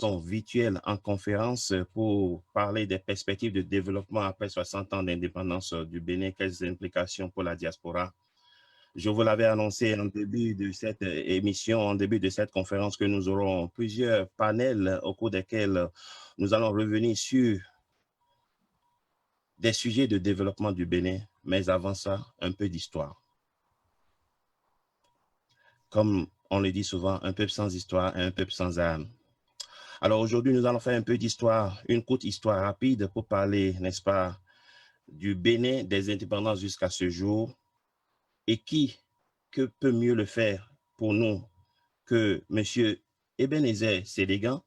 virtuelle en conférence pour parler des perspectives de développement après 60 ans d'indépendance du Bénin, quelles implications pour la diaspora. Je vous l'avais annoncé en début de cette émission, en début de cette conférence, que nous aurons plusieurs panels au cours desquels nous allons revenir sur des sujets de développement du Bénin, mais avant ça, un peu d'histoire. Comme on le dit souvent, un peuple sans histoire et un peuple sans âme. Alors aujourd'hui, nous allons faire un peu d'histoire, une courte histoire rapide pour parler, n'est-ce pas, du Bénin, des indépendances jusqu'à ce jour, et que peut mieux le faire pour nous que M. Ebenezer Sélégan,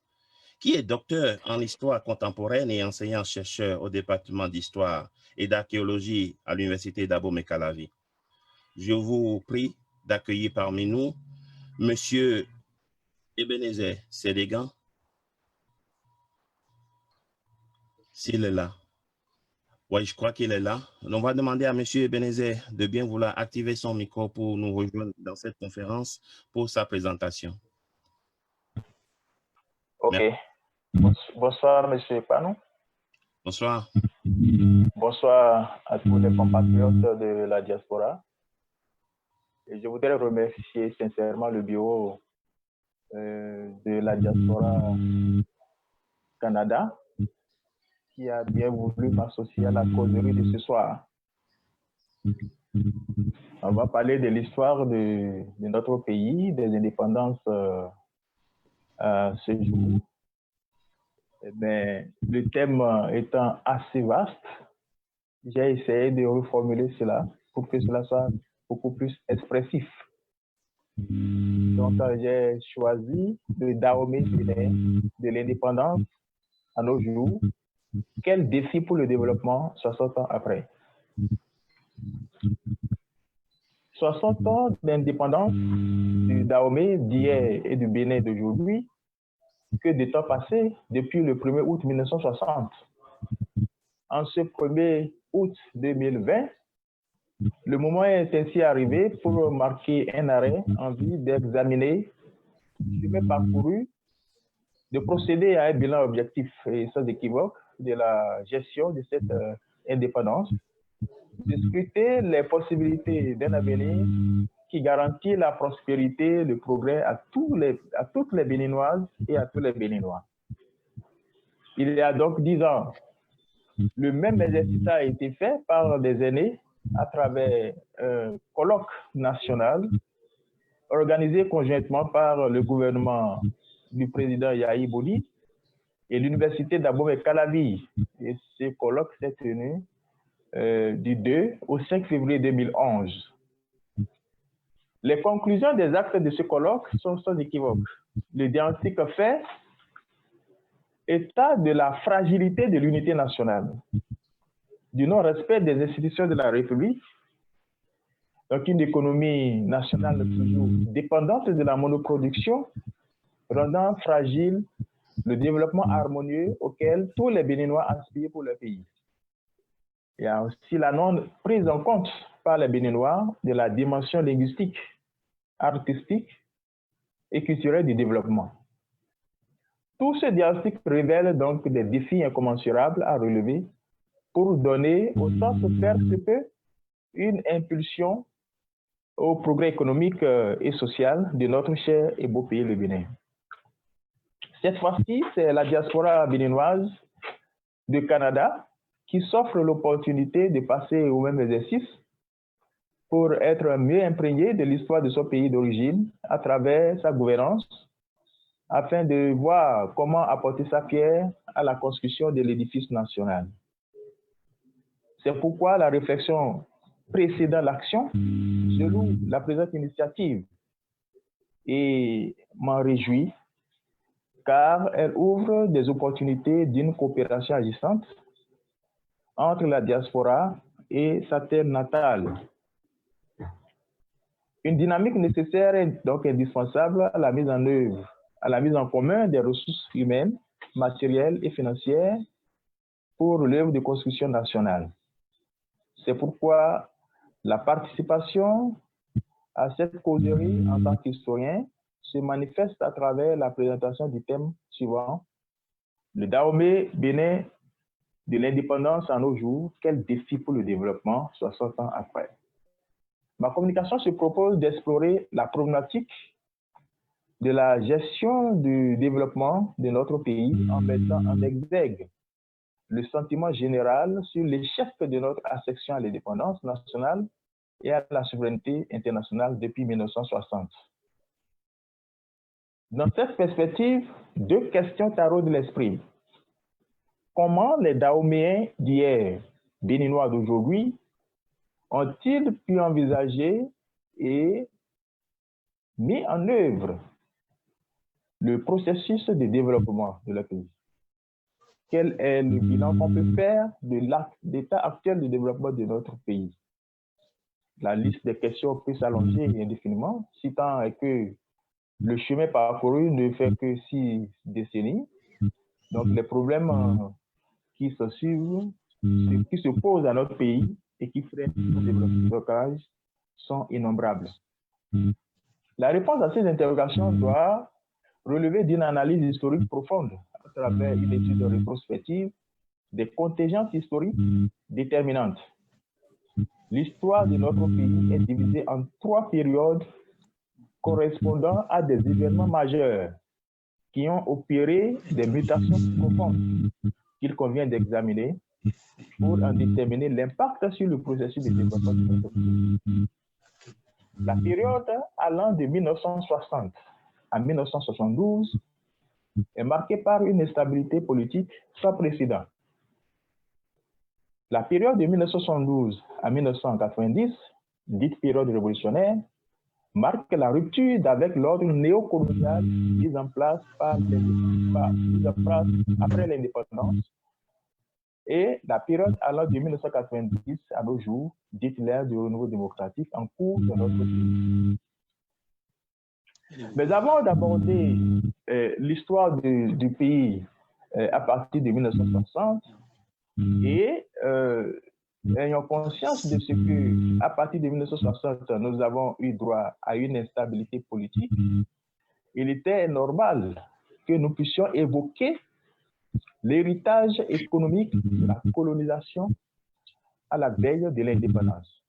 qui est docteur en histoire contemporaine et enseignant-chercheur au département d'histoire et d'archéologie à l'université d'Abomey-Calavi. Je vous prie d'accueillir parmi nous M. Ebenezer Sélégan, s'il est là. Oui, je crois qu'il est là. On va demander à M. Ebenezer de bien vouloir activer son micro pour nous rejoindre dans cette conférence pour sa présentation. Ok. Bonsoir, M. Panou. Bonsoir. Bonsoir à tous les compatriotes de la diaspora. Et je voudrais remercier sincèrement le bureau de la diaspora Canada qui a bien voulu m'associer à la causerie de ce soir. On va parler de l'histoire de notre pays, des indépendances à ce jour. Mais le thème étant assez vaste, j'ai essayé de reformuler cela pour que cela soit beaucoup plus expressif. Donc, j'ai choisi le Dahomey de l'indépendance à nos jours. Quel défi pour le développement 60 ans après? 60 ans d'indépendance du Dahomey d'hier et du Bénin d'aujourd'hui, que de temps passé depuis le 1er août 1960. En ce 1er août 2020, le moment est ainsi arrivé pour marquer un arrêt en vue d'examiner le chemin parcouru, de procéder à un bilan objectif et sans équivoque de la gestion de cette indépendance, de scruter les possibilités d'un avenir qui garantit la prospérité, le progrès à toutes les Béninoises et à tous les Béninois. Il y a donc 10 ans, le même exercice a été fait par des aînés à travers un colloque national organisé conjointement par le gouvernement du président Yahi Boni et l'université d'Abomey-Calavi. Et ce colloque s'est tenu du 2 au 5 février 2011. Les conclusions des actes de ce colloque sont sans équivoque. Le diagnostic fait état de la fragilité de l'unité nationale, du non-respect des institutions de la République, donc une économie nationale toujours dépendante de la monoproduction, rendant fragile le développement harmonieux auquel tous les Béninois aspirent pour leur pays. Il y a aussi la non-prise en compte par les Béninois de la dimension linguistique, artistique et culturelle du développement. Tout ce diagnostic révèle donc des défis incommensurables à relever pour donner au sens faire ce peut une impulsion au progrès économique et social de notre cher et beau pays, le Bénin. Cette fois-ci, c'est la diaspora béninoise du Canada qui s'offre l'opportunité de passer au même exercice pour être mieux imprégné de l'histoire de son pays d'origine à travers sa gouvernance, afin de voir comment apporter sa pierre à la construction de l'édifice national. C'est pourquoi la réflexion précédant l'action se loue la présente initiative et m'en réjouis car elle ouvre des opportunités d'une coopération agissante entre la diaspora et sa terre natale. Une dynamique nécessaire est donc indispensable à la mise en œuvre, à la mise en commun des ressources humaines, matérielles et financières pour l'œuvre de construction nationale. C'est pourquoi la participation à cette causerie en tant qu'historien se manifeste à travers la présentation du thème suivant. Le Dahomey bénin de l'indépendance à nos jours, quel défi pour le développement 60 ans après? Ma communication se propose d'explorer la problématique de la gestion du développement de notre pays en mettant en exergue le sentiment général sur l'échec de notre accession à l'indépendance nationale et à la souveraineté internationale depuis 1960. Dans cette perspective, deux questions taraudent l'esprit. Comment les Dahoméens d'hier, béninois d'aujourd'hui, ont-ils pu envisager et mis en œuvre le processus de développement de leur pays? Quel est le bilan qu'on peut faire de l'état actuel de développement de notre pays? La liste des questions peut s'allonger indéfiniment, si tant est que le chemin parcouru ne fait que 6 décennies. Donc, les problèmes qui se suivent, qui se posent à notre pays et qui freinent le développement sont innombrables. La réponse à ces interrogations doit relever d'une analyse historique profonde à travers une étude rétrospective des contingences historiques déterminantes. L'histoire de notre pays est divisée en 3 périodes correspondant à des événements majeurs qui ont opéré des mutations profondes qu'il convient d'examiner pour en déterminer l'impact sur le processus de développement de notre pays. La période allant de 1960 à 1972 est marquée par une instabilité politique sans précédent. La période de 1972 à 1990, dite période révolutionnaire, marque la rupture avec l'ordre néocolonial mis en place après l'indépendance, et la période allant de 1990 à nos jours, dite l'ère du renouveau démocratique en cours dans notre pays. Mais avant d'aborder l'histoire du pays à partir de 1960, et ayant conscience de ce que, à partir de 1960, nous avons eu droit à une instabilité politique, il était normal que nous puissions évoquer l'héritage économique de la colonisation à la veille de l'indépendance.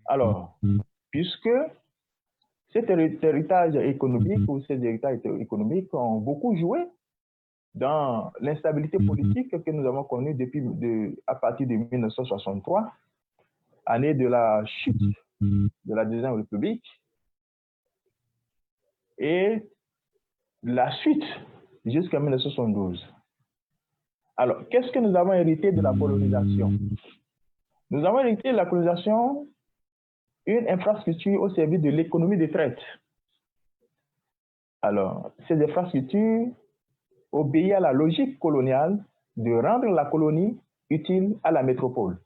Alors, puisque cet héritage économique ou ces héritages économiques ont beaucoup joué dans l'instabilité politique que nous avons connue à partir de 1963, année de la chute de la Deuxième République, et la suite jusqu'à 1972. Alors, qu'est-ce que nous avons hérité de la colonisation? Nous avons hérité de la colonisation une infrastructure au service de l'économie de traite. Alors, ces infrastructures obéissent à la logique coloniale de rendre la colonie utile à la métropole.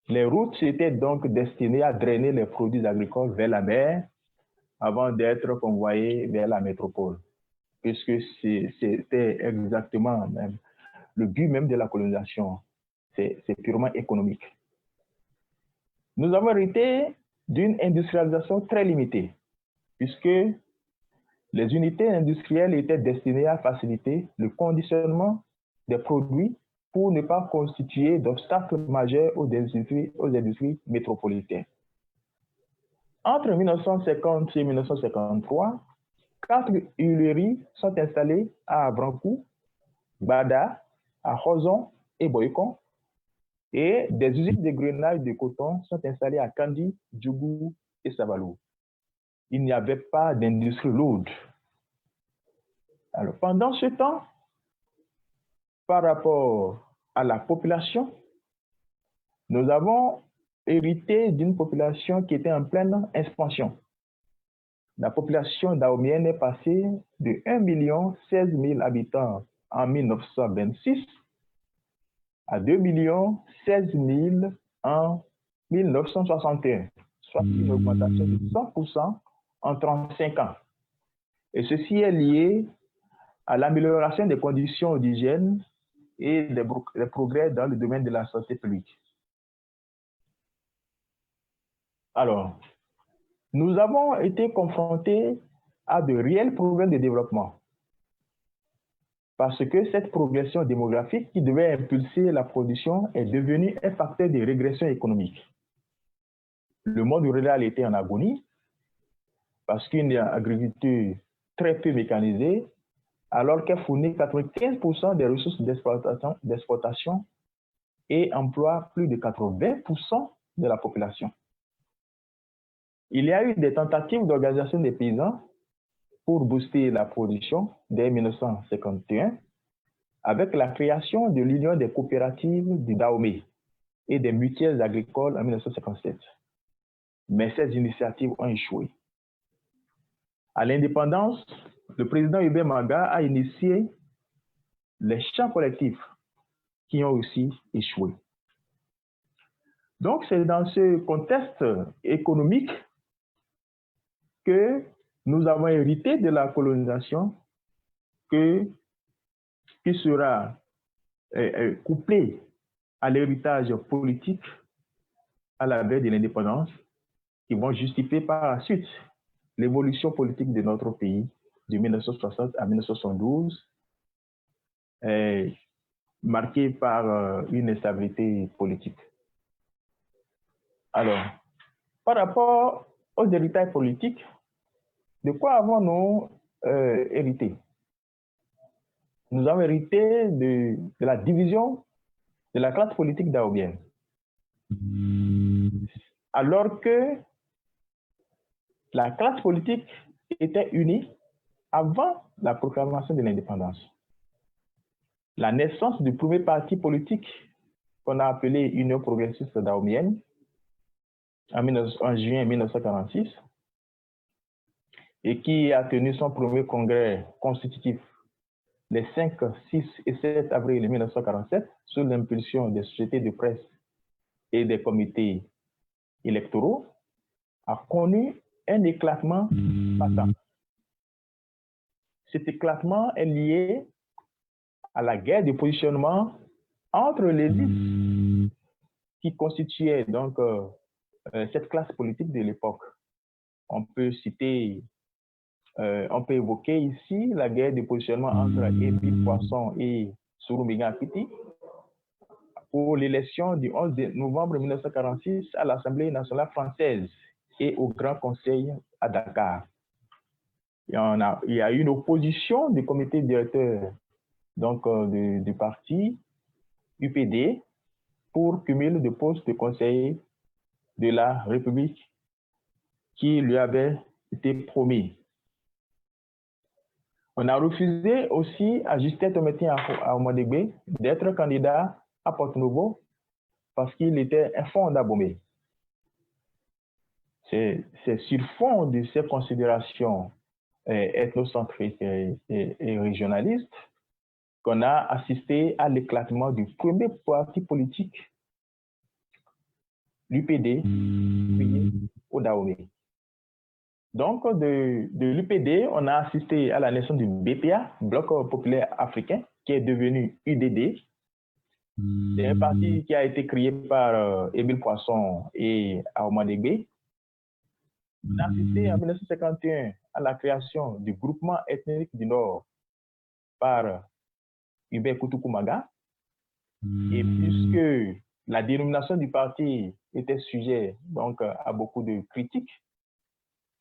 Les routes étaient donc destinées à drainer les produits agricoles vers la mer avant d'être convoyés vers la métropole, puisque c'était exactement même le but même de la colonisation. C'est purement économique. Nous avons hérité d'une industrialisation très limitée, puisque les unités industrielles étaient destinées à faciliter le conditionnement des produits pour ne pas constituer d'obstacles majeurs aux industries métropolitaines. Entre 1950 et 1953, 4 huileries sont installées à Avrancourt, Bada, à Hozon et Boycon, et des usines de grenaille de coton sont installées à Kandi, Djougou et Savalou. Il n'y avait pas d'industrie lourde. Alors, pendant ce temps, par rapport à la population, nous avons hérité d'une population qui était en pleine expansion. La population dahomienne est passée de 1 016 000 habitants en 1926 à 2 016 000 en 1961, soit une augmentation de 100% en 35 ans. Et ceci est lié à l'amélioration des conditions d'hygiène et des progrès dans le domaine de la santé publique. Alors, nous avons été confrontés à de réels problèmes de développement. Parce que cette progression démographique qui devait impulser la production est devenue un facteur de régression économique. Le monde rural était en agonie parce qu'une agriculture très peu mécanisée, alors qu'elle fournit 95% des ressources d'exploitation et emploie plus de 80% de la population. Il y a eu des tentatives d'organisation des paysans pour booster la production dès 1951 avec la création de l'Union des coopératives du Dahomey et des mutuelles agricoles en 1957. Mais ces initiatives ont échoué. À l'indépendance, le président Hubert Manga a initié les champs collectifs qui ont aussi échoué. Donc, c'est dans ce contexte économique que nous avons hérité de la colonisation qui sera couplé à l'héritage politique à la veille de l'indépendance, qui vont justifier par la suite l'évolution politique de notre pays de 1960 à 1972, marquée par une instabilité politique. Alors, par rapport aux héritages politiques, de quoi avons-nous hérité? Nous avons hérité de la division de la classe politique dahomienne. Alors que la classe politique était unie avant la proclamation de l'indépendance. La naissance du premier parti politique qu'on a appelé Union progressiste dahomienne en juin 1946 et qui a tenu son premier congrès constitutif les 5, 6 et 7 avril 1947 sous l'impulsion des sociétés de presse et des comités électoraux, a connu un éclatement patent. Cet éclatement est lié à la guerre de positionnement entre les élites qui constituaient donc cette classe politique de l'époque. On peut évoquer ici la guerre de positionnement entre Émile Poisson et Souroumbéga Akiti pour l'élection du 11 novembre 1946 à l'Assemblée nationale française et au Grand Conseil à Dakar. Il y a eu une opposition du comité directeur donc, du parti UPD pour cumul de postes de conseiller de la République qui lui avait été promis. On a refusé aussi à Justin Tométien Aomadegbe d'être candidat à Porto-Novo parce qu'il était un fond d'Abomey. C'est sur fond de ces considérations ethnocentriques et régionalistes qu'on a assisté à l'éclatement du premier parti politique, l'UPD, au Dahomey. Donc, de l'UPD, on a assisté à la naissance du BPA, Bloc populaire africain, qui est devenu UDD. C'est un parti qui a été créé par Émile Poisson et Aomadegbe. On a assisté en 1951 à la création du groupement ethnique du Nord par Hubert Kutukumaga. Et puisque la dénomination du parti était sujet donc, à beaucoup de critiques,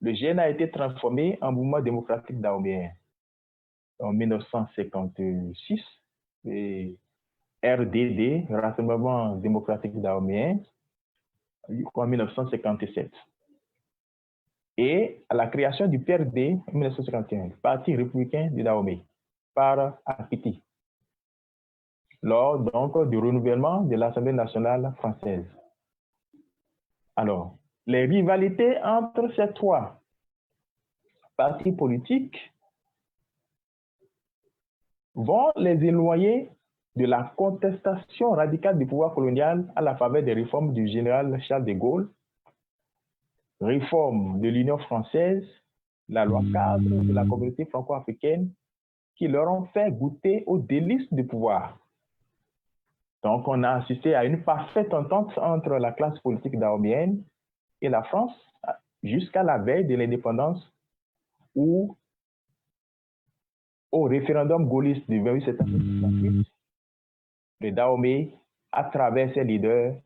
le GN a été transformé en mouvement démocratique dahoméen en 1956 et RDD, Rassemblement démocratique dahoméen, en 1957. Et à la création du PRD en 1951, Parti républicain du Dahomey, par Akiti, lors donc du renouvellement de l'Assemblée nationale française. Alors, les rivalités entre ces trois partis politiques vont les éloigner de la contestation radicale du pouvoir colonial à la faveur des réformes du général Charles de Gaulle, réforme de l'Union française, la loi cadre de la communauté franco-africaine, qui leur ont fait goûter aux délices du pouvoir. Donc, on a assisté à une parfaite entente entre la classe politique dahomienne et la France jusqu'à la veille de l'indépendance ou au référendum gaulliste du 28 septembre 1968, le Dahomey, à travers ses leaders,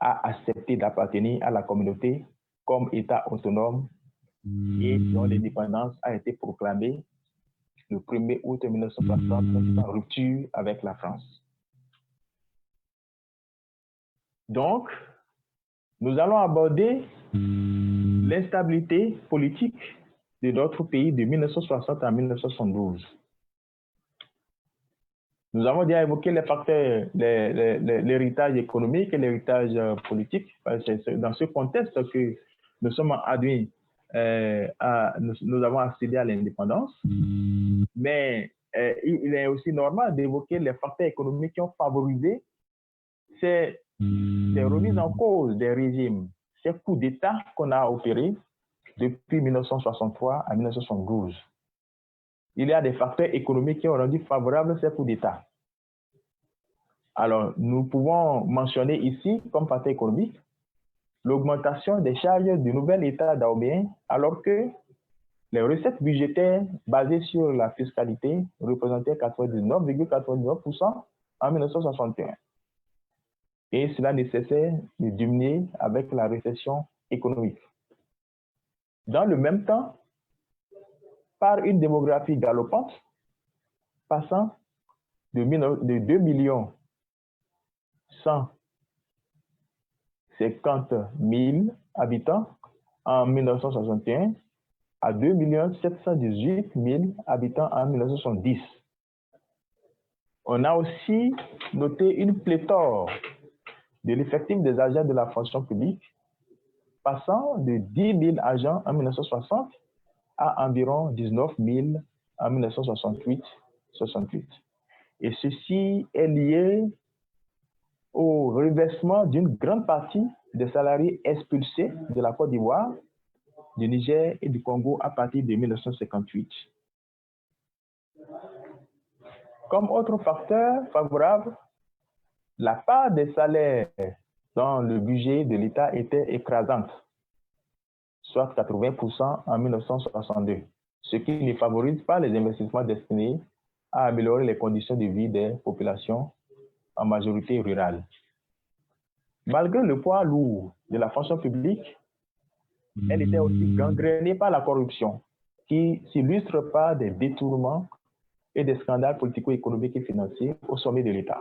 a accepté d'appartenir à la communauté comme État autonome et dont l'indépendance a été proclamée le 1er août 1960 en rupture avec la France. Donc, nous allons aborder l'instabilité politique de notre pays de 1960 à 1972. Nous avons déjà évoqué les facteurs, l'héritage économique et l'héritage politique. C'est dans ce contexte que nous sommes admis, nous avons accédé à l'indépendance. Mais il est aussi normal d'évoquer les facteurs économiques qui ont favorisé ces remises en cause des régimes, ces coups d'État qu'on a opérés depuis 1963 à 1972. Il y a des facteurs économiques qui ont rendu favorables ces coups d'État. Alors, nous pouvons mentionner ici, comme facteur économique, l'augmentation des charges du nouvel État dahoméen, alors que les recettes budgétaires basées sur la fiscalité représentaient 99,99% en 1961. Et cela nécessitait de diminuer avec la récession économique. Dans le même temps, par une démographie galopante, passant de 2 millions 150 000 habitants en 1961 à 2 718 000 habitants en 1970. On a aussi noté une pléthore de l'effectif des agents de la fonction publique, passant de 10 000 agents en 1960 à environ 19 000 en 1968. Et ceci est lié au reversement d'une grande partie des salariés expulsés de la Côte d'Ivoire, du Niger et du Congo à partir de 1958. Comme autre facteur favorable, la part des salaires dans le budget de l'État était écrasante, soit 80% en 1962, ce qui ne favorise pas les investissements destinés à améliorer les conditions de vie des populations, en majorité rurales. Malgré le poids lourd de la fonction publique, elle était aussi gangrénée par la corruption, qui s'illustre par des détournements et des scandales politico-économiques et financiers au sommet de l'État.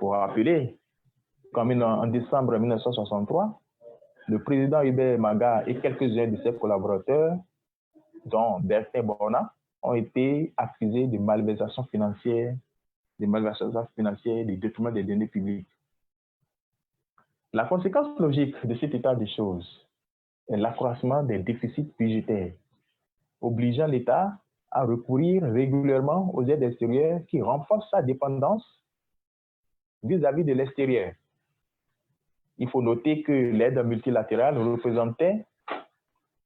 Pour rappeler, comme en décembre 1963, le président Hubert Maga et quelques-uns de ses collaborateurs, dont Bertin Borna, ont été accusés de malversation financière, de détournement des deniers publics. La conséquence logique de cet état des choses est l'accroissement des déficits budgétaires, obligeant l'État à recourir régulièrement aux aides extérieures qui renforcent sa dépendance vis-à-vis de l'extérieur. Il faut noter que l'aide multilatérale représentait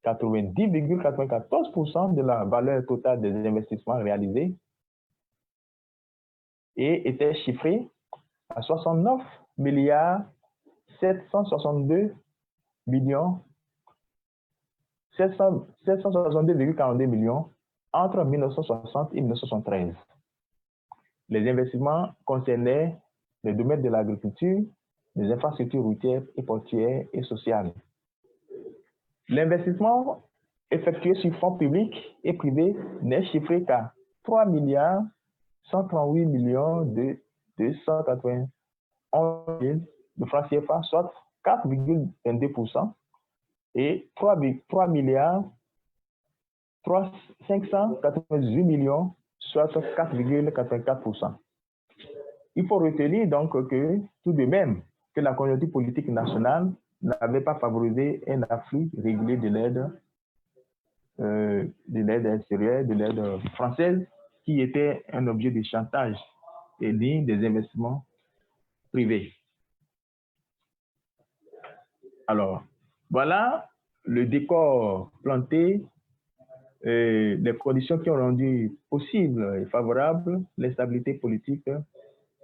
90,94% de la valeur totale des investissements réalisés et était chiffrée à 69 milliards 762 millions 762,42 millions entre 1960 et 1973. Les investissements concernaient les domaines de l'agriculture, des infrastructures routières et portuaires et sociales. L'investissement effectué sur fonds publics et privés n'est chiffré qu'à 3 milliards 138 millions de 291 000 de francs CFA, soit 4,22%, et 3 milliards 598 millions, soit 4,84%. Il faut retenir donc que, tout de même, que la conjoncture politique nationale n'avait pas favorisé un afflux régulier de l'aide extérieure, de l'aide française, qui était un objet de chantage et des investissements privés. Alors, voilà le décor planté, les conditions qui ont rendu possible et favorable l'instabilité politique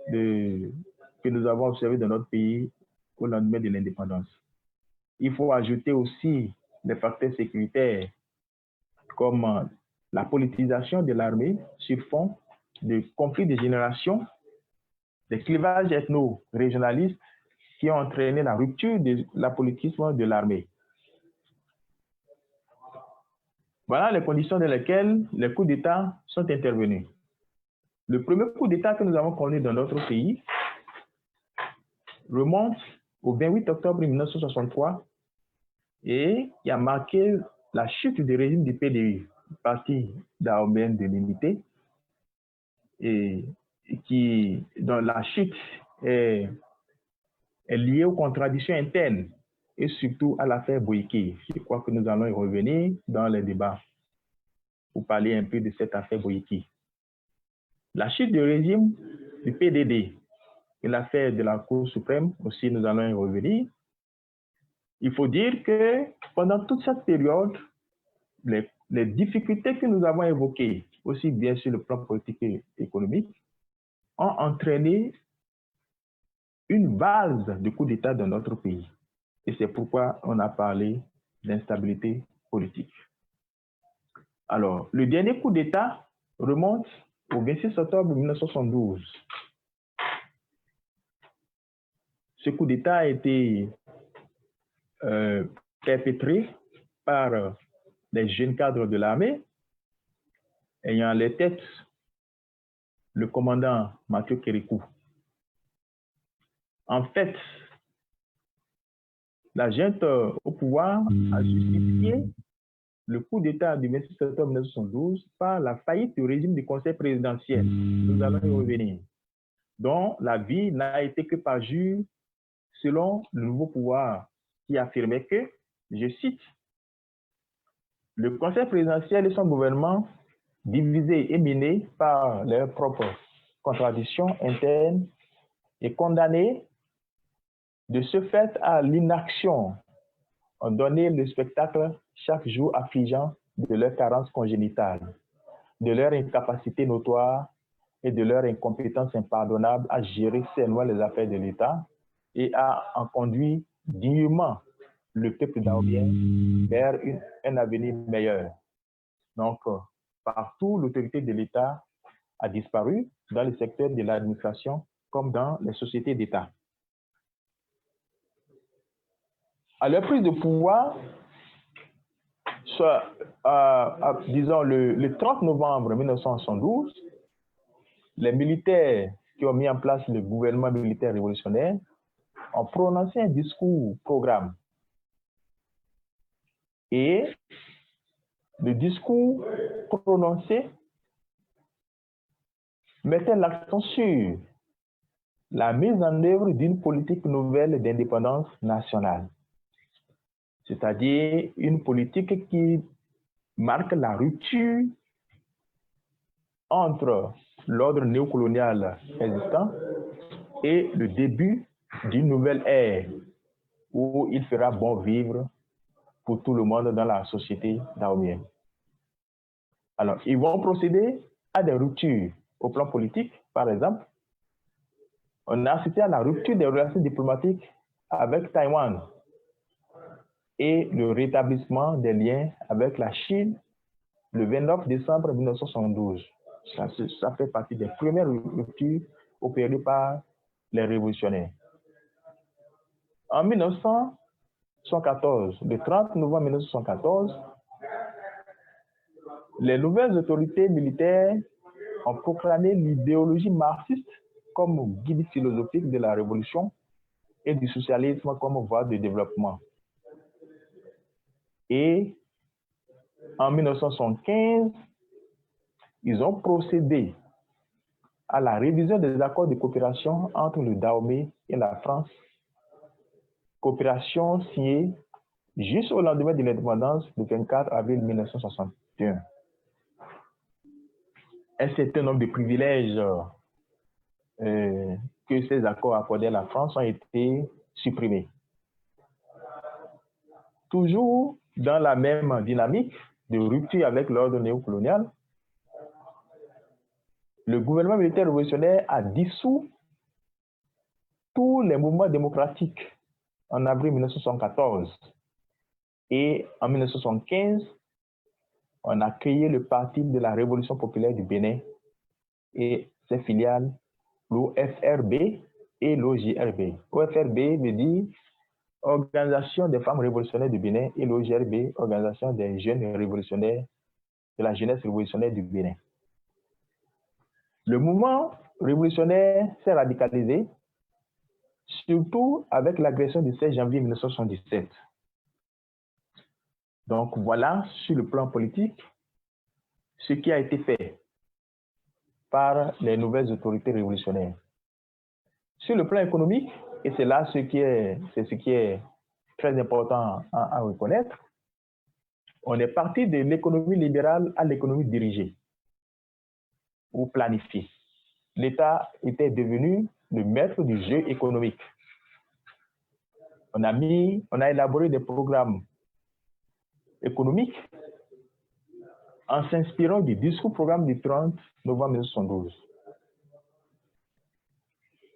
que nous avons observée dans notre pays au lendemain de l'indépendance. Il faut ajouter aussi des facteurs sécuritaires comme la politisation de l'armée sur fond de conflits de génération, des clivages ethno-régionalistes qui ont entraîné la rupture de l'apolitisme de l'armée. Voilà les conditions dans lesquelles les coups d'État sont intervenus. Le premier coup d'État que nous avons connu dans notre pays remonte au 28 octobre 1963 et qui a marqué la chute du régime du PDU, Parti daomien de l'unité, et dont la chute est liée aux contradictions internes et surtout à l'affaire Boïké. Je crois que nous allons y revenir dans les débats pour parler un peu de cette affaire Boïké. La chute du régime du PDD et l'affaire de la Cour suprême aussi, nous allons y revenir. Il faut dire que pendant toute cette période, les difficultés que nous avons évoquées, aussi bien sur le plan politique et économique, ont entraîné une base de coup d'État dans notre pays. Et c'est pourquoi on a parlé d'instabilité politique. Alors, le dernier coup d'État remonte au 26 octobre 1972. Ce coup d'État a été perpétré par les jeunes cadres de l'armée, ayant à leur tête le commandant Mathieu Kérékou. En fait, la junte au pouvoir a justifié le coup d'État du 26 octobre 1972 par la faillite du régime du conseil présidentiel. Nous allons y revenir. Dont la vie n'a été que parjure selon le nouveau pouvoir qui affirmait que, je cite, le conseil présidentiel et son gouvernement divisés et minés par leurs propres contradictions internes et condamnés de ce fait à l'inaction, ont donné le spectacle chaque jour affligeant de leur carence congénitale, de leur incapacité notoire et de leur incompétence impardonnable à gérer sainement les affaires de l'État et à en conduire dignement le peuple daomien vers un avenir meilleur. Donc, partout, l'autorité de l'État a disparu dans le secteur de l'administration comme dans les sociétés d'État. À leur prise de pouvoir, disons le 30 novembre 1972, les militaires qui ont mis en place le gouvernement militaire révolutionnaire ont prononcé un discours-programme. Et le discours prononcé mettait l'accent sur la mise en œuvre d'une politique nouvelle d'indépendance nationale, c'est-à-dire une politique qui marque la rupture entre l'ordre néocolonial existant et le début d'une nouvelle ère où il fera bon vivre pour tout le monde dans la société daomienne. Alors, ils vont procéder à des ruptures au plan politique, par exemple. On a assisté à la rupture des relations diplomatiques avec Taïwan et le rétablissement des liens avec la Chine le 29 décembre 1972. Ça fait partie des premières ruptures opérées par les révolutionnaires. En 1974, le 30 novembre 1974, les nouvelles autorités militaires ont proclamé l'idéologie marxiste comme guide philosophique de la révolution et du socialisme comme voie de développement. Et en 1975, ils ont procédé à la révision des accords de coopération entre le Dahomey et la France, coopération signée juste au lendemain de l'indépendance le 24 avril 1961. Un certain nombre de privilèges que ces accords accordaient à la France ont été supprimés. Toujours dans la même dynamique de rupture avec l'ordre néocolonial, le gouvernement militaire révolutionnaire a dissous tous les mouvements démocratiques en avril 1974. Et en 1975, on a créé le Parti de la Révolution populaire du Bénin et ses filiales, l'OFRB et l'OJRB. OFRB veut dire Organisation des femmes révolutionnaires du Bénin et l'OJRB, Organisation des jeunes révolutionnaires, de la jeunesse révolutionnaire du Bénin. Le mouvement révolutionnaire s'est radicalisé, surtout avec l'agression du 16 janvier 1977. Donc voilà, sur le plan politique, ce qui a été fait par les nouvelles autorités révolutionnaires. Sur le plan économique, et c'est là ce qui est très important à reconnaître, on est parti de l'économie libérale à l'économie dirigée ou planifiée. L'État était devenu le maître du jeu économique. On a élaboré des programmes économiques en s'inspirant du discours-programme du 30 novembre 1972.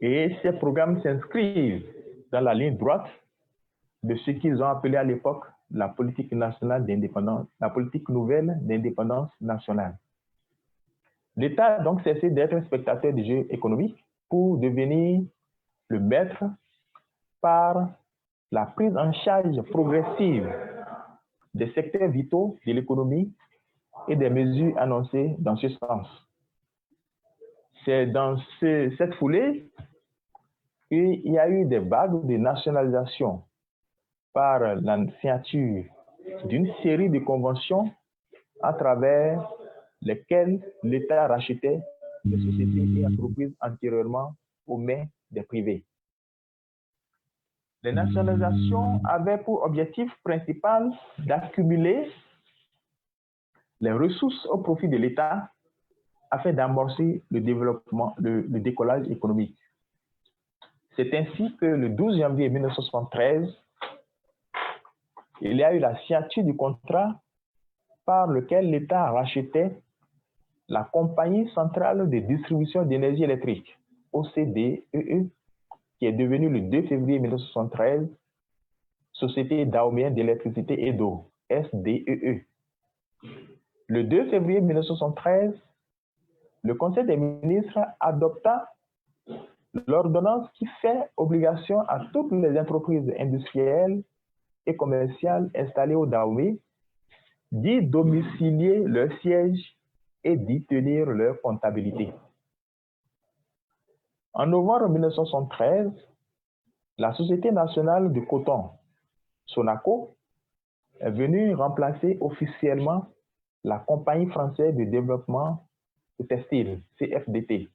Et ces programmes s'inscrivent dans la ligne droite de ce qu'ils ont appelé à l'époque la politique nationale d'indépendance, la politique nouvelle d'indépendance nationale. L'État a donc cessé d'être spectateur du jeu économique pour devenir le maître par la prise en charge progressive des secteurs vitaux de l'économie et des mesures annoncées dans ce sens. C'est dans cette foulée qu'il y a eu des vagues de nationalisation par la signature d'une série de conventions à travers lesquelles l'État rachetait les sociétés et entreprises antérieurement aux mains des privés. Les nationalisations avaient pour objectif principal d'accumuler les ressources au profit de l'État afin d'amorcer le développement, le décollage économique. C'est ainsi que le 12 janvier 1973, il y a eu la signature du contrat par lequel l'État rachetait la Compagnie centrale de distribution d'énergie électrique, OCDEE, qui est devenue le 2 février 1973, Société dahoméenne d'électricité et d'eau, SDEE. Le 2 février 1973, le Conseil des ministres adopta l'ordonnance qui fait obligation à toutes les entreprises industrielles et commerciales installées au Dahomey d'y domicilier leur siège et d'y tenir leur comptabilité. En novembre 1973, la Société nationale de coton, Sonaco, est venue remplacer officiellement la Compagnie française de développement du textile, CFDT.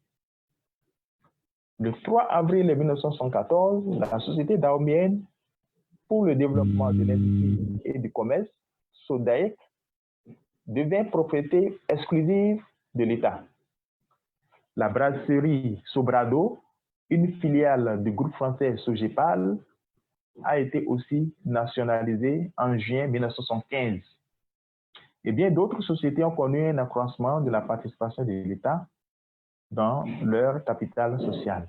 Le 3 avril 1974, la Société dahoméenne pour le développement de l'industrie et du commerce, SODAEC, devint propriété exclusive de l'État. La brasserie Sobrado, une filiale du groupe français Sogepal, a été aussi nationalisée en juin 1975. Et bien d'autres sociétés ont connu un accroissement de la participation de l'État dans leur capital social.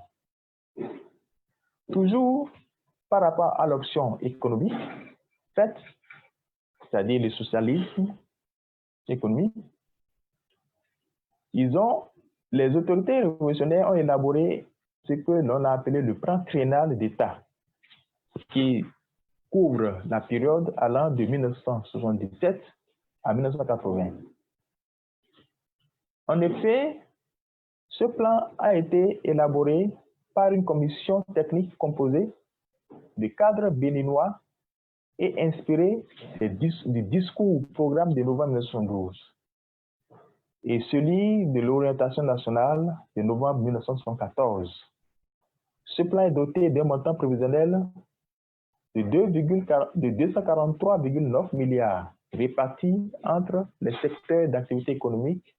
Toujours par rapport à l'option économique faite, c'est-à-dire le socialisme économique, les autorités révolutionnaires ont élaboré ce que l'on a appelé le plan triennal d'État, qui couvre la période allant de 1977 à 1980. En effet, ce plan a été élaboré par une commission technique composée de cadres béninois et inspiré du discours-programme de novembre 1912 et celui de l'orientation nationale de novembre 1974. Ce plan est doté d'un montant prévisionnel de 243,9 milliards répartis entre les secteurs d'activité économique,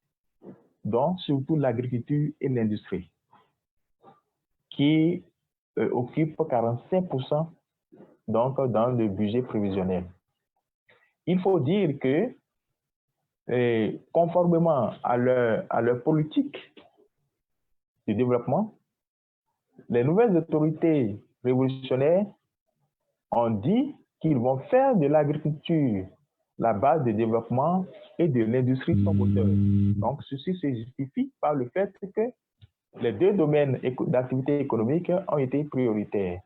dont surtout l'agriculture et l'industrie, qui occupent 45% donc dans le budget prévisionnel. Il faut dire que, conformément à leur politique de développement, les nouvelles autorités révolutionnaires on dit qu'ils vont faire de l'agriculture la base de développement et de l'industrie son moteur. Donc, ceci se justifie par le fait que les deux domaines d'activité économique ont été prioritaires.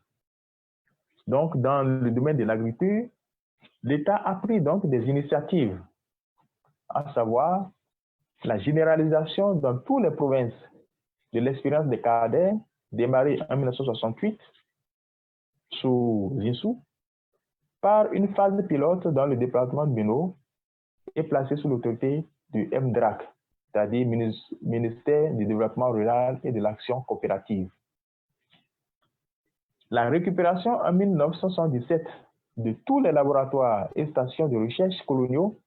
Donc, dans le domaine de l'agriculture, l'État a pris donc des initiatives, à savoir la généralisation dans toutes les provinces de l'expérience des cadets démarrée en 1968 sous Zinsou, par une phase pilote dans le département de Bénin et placée sous l'autorité du MDRAC, c'est-à-dire Ministère du Développement Rural et de l'Action Coopérative. La récupération en 1977 de tous les laboratoires et stations de recherche coloniaux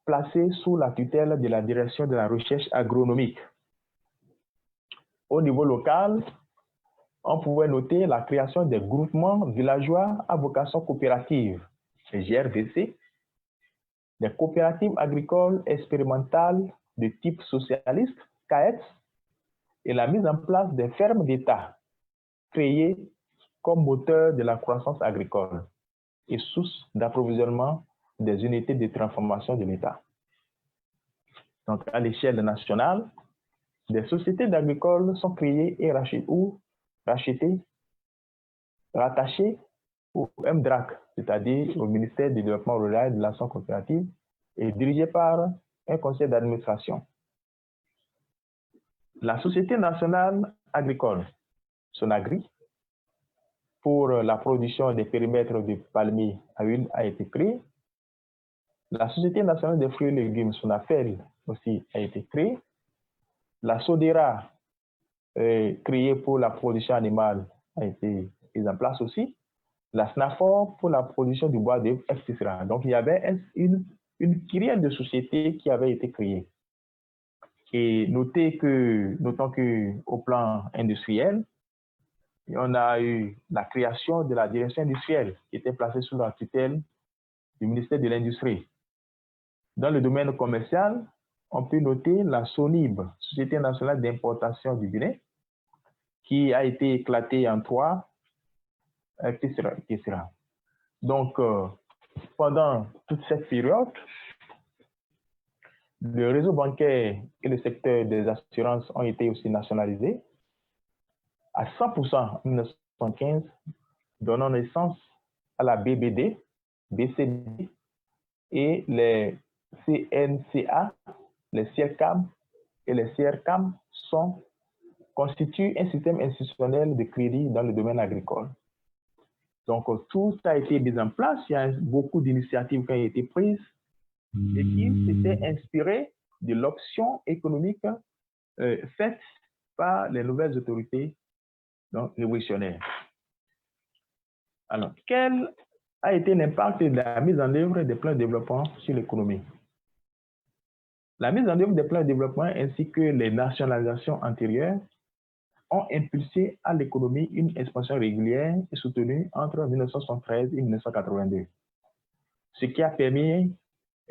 placés sous la tutelle de la Direction de la recherche agronomique. Au niveau local, on pouvait noter la création des groupements villageois à vocation coopérative, les GRVC, des coopératives agricoles expérimentales de type socialiste, CAET, et la mise en place des fermes d'État, créées comme moteur de la croissance agricole et source d'approvisionnement des unités de transformation de l'État. Donc, à l'échelle nationale, des sociétés d'agricoles sont créées et rachetées, rattachées au MDRAC, c'est-à-dire au ministère du Développement Rural et de l'Action Coopérative, et dirigées par un conseil d'administration. La Société nationale agricole, SONAGRI, pour la production des périmètres de palmiers à huile a été créée. La Société nationale des fruits et légumes, SONAFEL, aussi a été créée. La SODERA, créée pour la production animale, a été mise en place aussi. La SNAFOR pour la production du bois d'œuvre, etc. Donc, il y avait une kyrielle de sociétés qui avait été créée. Et notons qu'au plan industriel, on a eu la création de la direction industrielle qui était placée sous la tutelle du ministère de l'Industrie. Dans le domaine commercial, on peut noter la SONIB, Société nationale d'importation du Bénin, qui a été éclatée en trois, etc. Donc, pendant toute cette période, le réseau bancaire et le secteur des assurances ont été aussi nationalisés à 100% en 1975, donnant naissance à la BBD, BCD et les CNCA, les CIRCAM et les CIRCAM constituent un système institutionnel de crédit dans le domaine agricole. Donc, tout a été mis en place. Il y a beaucoup d'initiatives qui ont été prises et qui s'étaient inspirées de l'option économique faite par les nouvelles autorités révolutionnaires. Alors, quel a été l'impact de la mise en œuvre des plans de développement sur l'économie? La mise en œuvre des plans de développement ainsi que les nationalisations antérieures ont impulsé à l'économie une expansion régulière et soutenue entre 1973 et 1982, ce qui a permis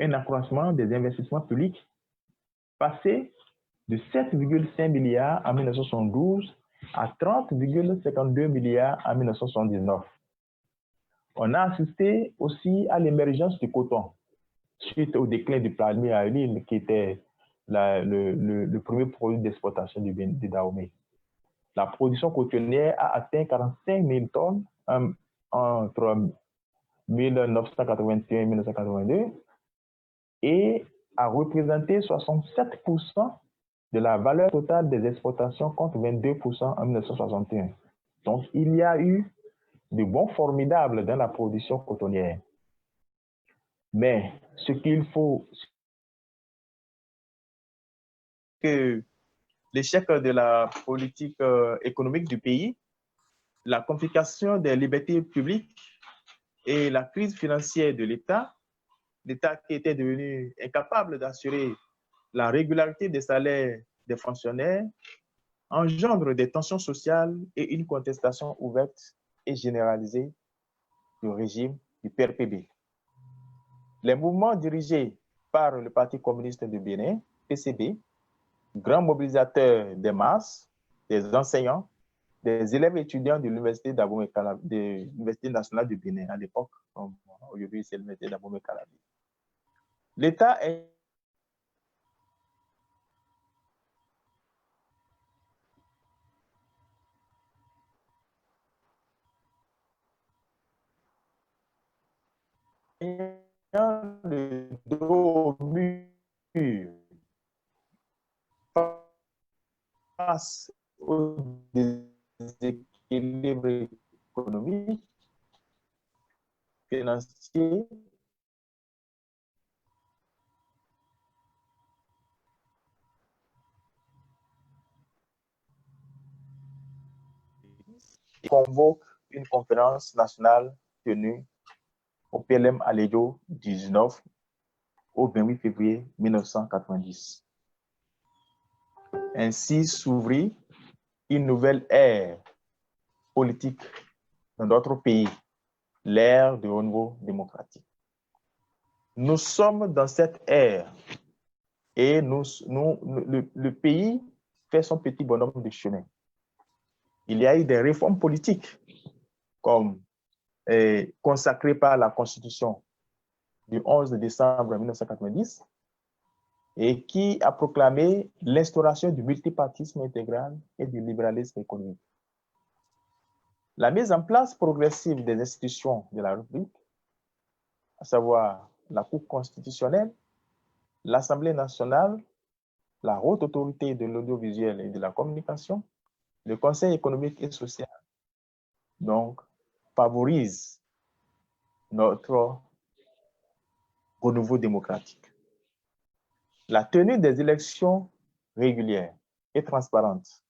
un accroissement des investissements publics passé de 7,5 milliards en 1972 à 30,52 milliards en 1979. On a assisté aussi à l'émergence du coton suite au déclin du palmier à huile qui était le premier produit d'exportation du Dahomey. La production cotonnière a atteint 45 000 tonnes entre 1981 et 1982 et a représenté 67% de la valeur totale des exportations contre 22% en 1961. Donc, il y a eu de bons formidables dans la production cotonnière. Mais ce qu'il faut, que l'échec de la politique économique du pays, la complication des libertés publiques et la crise financière de l'État qui était devenu incapable d'assurer la régularité des salaires des fonctionnaires, engendre des tensions sociales et une contestation ouverte et généralisée du régime du PRPB. Les mouvements dirigés par le Parti communiste du Bénin, PCB, grand mobilisateur des masses, des enseignants, des élèves étudiants de l'Université d'Abomey-Calavi, de l'Université nationale du Bénin à l'époque. Aujourd'hui, c'est l'Université d'Abomey-Calavi. L'État est le dos au mur face au déséquilibre économique, financier, convoque une conférence nationale tenue au PLM à Lédo 19 au 28 février 1990. Ainsi s'ouvrit une nouvelle ère politique dans notre pays, l'ère du renouveau démocratique. Nous sommes dans cette ère et le pays fait son petit bonhomme de chemin. Il y a eu des réformes politiques comme consacrées par la Constitution du 11 décembre 1990 et qui a proclamé l'instauration du multipartisme intégral et du libéralisme économique. La mise en place progressive des institutions de la République, à savoir la Cour constitutionnelle, l'Assemblée nationale, la Haute autorité de l'audiovisuel et de la communication, le Conseil économique et social, donc, favorise notre renouveau démocratique. La tenue des élections régulières et transparentes,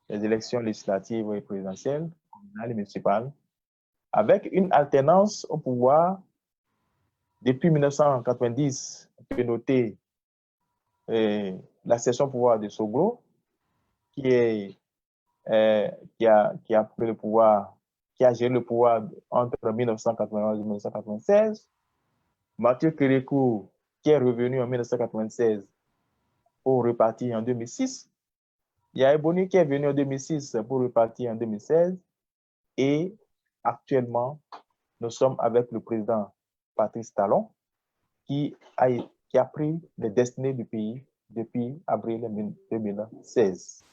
les élections législatives et présidentielles, communales et municipales, avec une alternance au pouvoir depuis 1990, on peut noter la cession au pouvoir de Soglo, qui a pris le pouvoir, qui a géré le pouvoir entre 1991 et 1996. Mathieu Kérékou, qui est revenu en 1996 pour repartir en 2006. Yahya Boni, qui est venu en 2006 pour repartir en 2016. Et actuellement, nous sommes avec le président Patrice Talon, qui a pris les destinées du pays depuis avril 2016.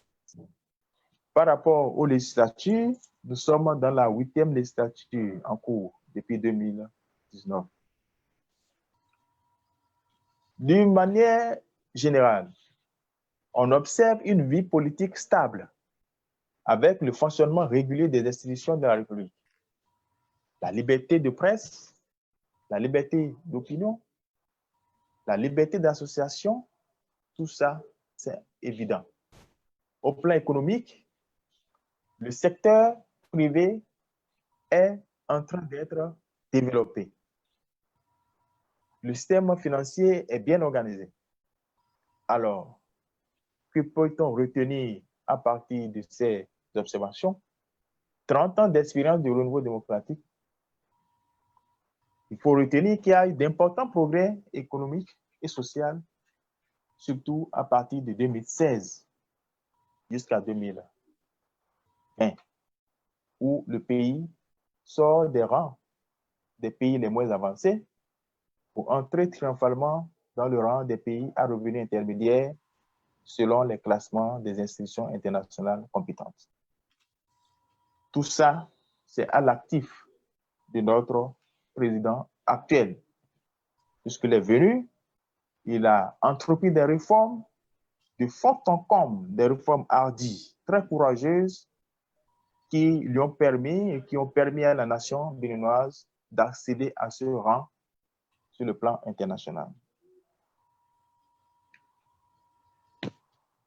Par rapport aux législatures, nous sommes dans la 8e législature en cours depuis 2019. D'une manière générale, on observe une vie politique stable avec le fonctionnement régulier des institutions de la République. La liberté de presse, la liberté d'opinion, la liberté d'association, tout ça, c'est évident. Au plan économique, le secteur privé est en train d'être développé. Le système financier est bien organisé. Alors, que peut-on retenir à partir de ces observations? 30 ans d'expérience du renouveau démocratique. Il faut retenir qu'il y a eu d'importants progrès économiques et sociaux, surtout à partir de 2016 jusqu'à 2020, où le pays sort des rangs des pays les moins avancés pour entrer triomphalement dans le rang des pays à revenus intermédiaires selon les classements des institutions internationales compétentes. Tout ça, c'est à l'actif de notre président actuel. Puisqu'il est venu, il a entrepris des réformes de fond en comble, des réformes hardies, très courageuses, qui lui ont permis et qui ont permis à la nation béninoise d'accéder à ce rang sur le plan international.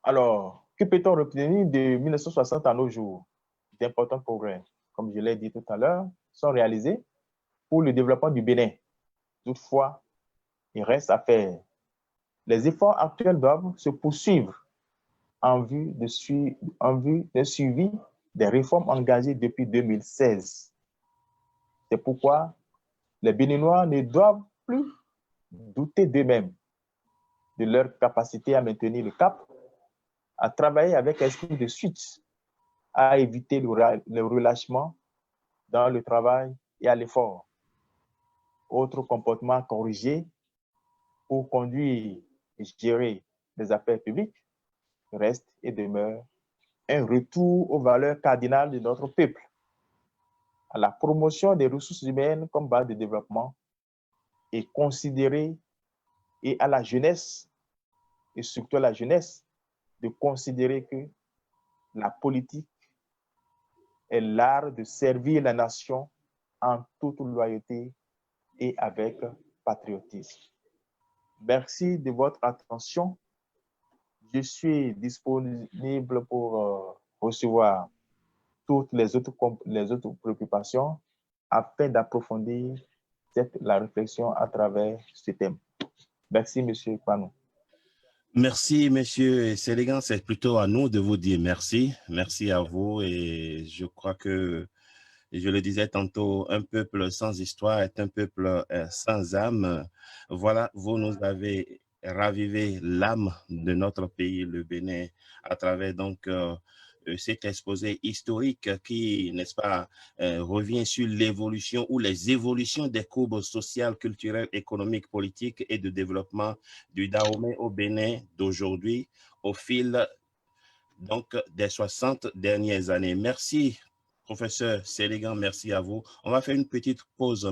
Alors, que peut-on retenir de 1960 à nos jours? D'importants progrès, comme je l'ai dit tout à l'heure, sont réalisés pour le développement du Bénin. Toutefois, il reste à faire. Les efforts actuels doivent se poursuivre en vue d'un suivi des réformes engagées depuis 2016. C'est pourquoi les Béninois ne doivent plus douter d'eux-mêmes, de leur capacité à maintenir le cap, à travailler avec esprit de suite à éviter le relâchement dans le travail et à l'effort. Autre comportement corrigé pour conduire et gérer les affaires publiques reste et demeure un retour aux valeurs cardinales de notre peuple, à la promotion des ressources humaines comme base de développement et considérer, et à la jeunesse, et surtout à la jeunesse, de considérer que la politique est l'art de servir la nation en toute loyauté et avec patriotisme. Merci de votre attention. Je suis disponible pour recevoir toutes les autres préoccupations afin d'approfondir la réflexion à travers ce thème. Merci, M. Panou. Merci, monsieur Sélégan. C'est plutôt à nous de vous dire merci. Merci à vous. Et je crois que, je le disais tantôt, un peuple sans histoire est un peuple sans âme. Voilà, vous nous avez ravivé l'âme de notre pays, le Bénin, à travers donc cet exposé historique qui, n'est-ce pas, revient sur l'évolution ou les évolutions des courbes sociales, culturelles, économiques, politiques et de développement du Dahomey au Bénin d'aujourd'hui au fil donc des 60 dernières années. Merci, professeur Sélégan, merci à vous. On va faire une petite pause.